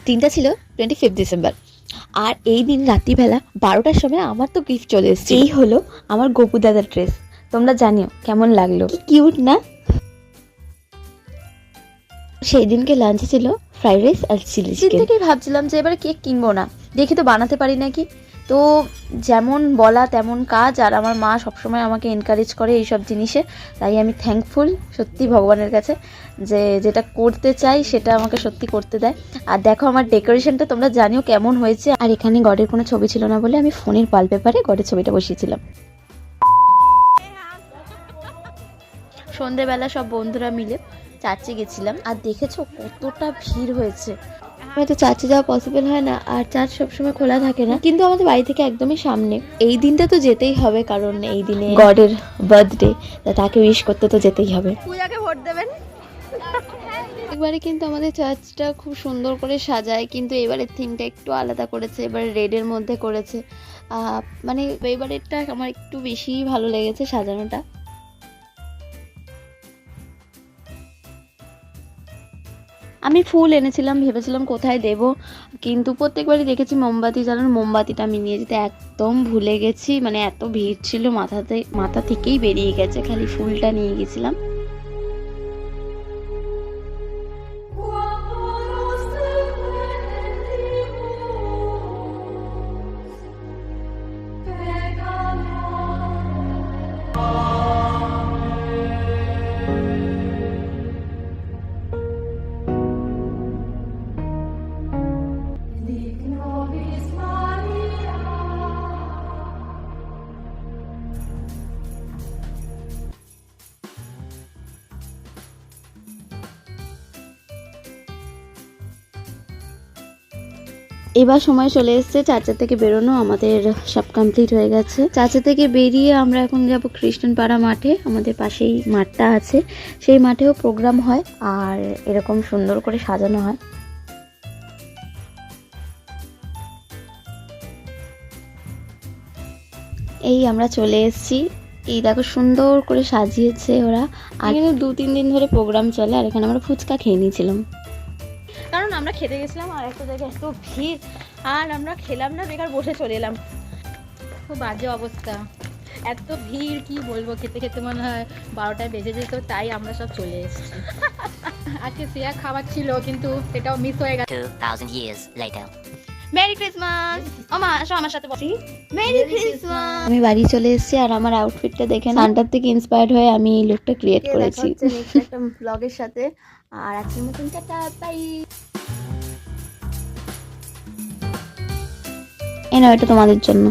দিনটা ছিল 25 ডিসেম্বর। আর এই দিন রাত্রিবেলা 12টার সময় আমার তো গিফট চলে এসেছে। এই হলো আমার গপু দাদার ড্রেস। তোমরা জানিও কেমন লাগলো, কিউট না? সেই দিনকে লাঞ্চে ছিল ফ্রাইড রাইস আর চিলি চিকেন। থেকেই ভাবছিলাম যে এবারে কেক কিনবো না, দেখি তো বানাতে পারি নাকি। তো যেমন বলা তেমন কাজ, আর আমার মা সবসময় আমাকে এনকারেজ করে এইসব জিনিসে, তাই আমি থ্যাঙ্কফুল সত্যি ভগবানের কাছে যে যেটা করতে চাই সেটা আমাকে সত্যি করতে দেয়। আর দেখো আমার ডেকোরেশনটা তোমরা জানিও কেমন হয়েছে। আর এখানে গডের কোনো ছবি ছিল না বলে আমি ফোনের ওয়ালপেপারে গডের ছবিটা বসিয়েছিলাম। সন্ধেবেলা সব বন্ধুরা মিলে চার্চে গেছিলাম, আর দেখেছো কতটা ভিড় হয়েছে। হয়তো চার্চে যাওয়া পসিবল হয় না, আর চার্চ সবসময় খোলা থাকে না, কিন্তু আমাদের বাড়ি থেকে একদমই সামনে। এই দিনটা তো যেতেই হবে, কারণ এই দিনে গডের বার্থডে, তাকে উইশ করতে তো যেতেই হবে। পূজাকে ভোট দেবেন। এবারে কিন্তু আমাদের চার্চটা খুব সুন্দর করে সাজায়, কিন্তু এবারের থিমটা একটু আলাদা করেছে, এবারে রেডের মধ্যে করেছে। মানে এবারেরটা আমার একটু বেশি ভালো লেগেছে সাজানোটা। আমি ফুল এনেছিলাম, ভেবেছিলাম কোথায় দেব, কিন্তু প্রত্যেকবারই দেখেছি মোমবাতি জ্বালানো, মোমবাতিটা আমি নিয়ে যেতে একদম ভুলে গেছি। মানে এত ভিড় ছিল, মাথা থেকেই বেরিয়ে গেছে, খালি ফুলটা নিয়ে গেছিলাম। এবার সময় চলে এসেছে চার্চা থেকে বেরোনো, আমাদের সব কমপ্লিট হয়ে গেছে। চার্চা থেকে বেরিয়ে আমরা এখন যাব খ্রিস্টানপাড়া মাঠে, আমাদের পাশেই মাঠটা আছে, সেই মাঠেও প্রোগ্রাম হয় আর এরকম সুন্দর করে সাজানো হয়। এই আমরা চলে এসেছি, এই দেখো সুন্দর করে সাজিয়েছে ওরা। আর এখানে 2-3 দিন ধরে প্রোগ্রাম চলে, আর এখানে আমরা ফুচকা খেয়ে নিয়েছিলাম, কারণ আমরা খেতে গেছিলাম আর একটা জায়গায় এত ভিড়, আর আমরা খেলাম না, বেকার বসে চলে এলাম। খুব বাজে অবস্থা, এত ভিড় কি বলবো, খেতে খেতে মনে হয় 12টায় বেজে যেত, তাই আমরা সব চলে এসেছি। আজকে সিয়া খাবার ছিল কিন্তু সেটাও মিস হয়ে গেছে। 2000 years later. Merry Christmas. ওমা আসো আমার সাথে বসি। Merry Christmas. আমি বাড়ি চলে এসেছি, আর আমার আউটফিটটা দেখে সান্টার থেকে ইন্সপায়ার্ড হয়ে আমি এই লুকটা ক্রিয়েট করেছি। একটা ব্লগের সাথে, আর আজকের মতন টাটা, বাই। এই নাও, এটা তোমাদের জন্য।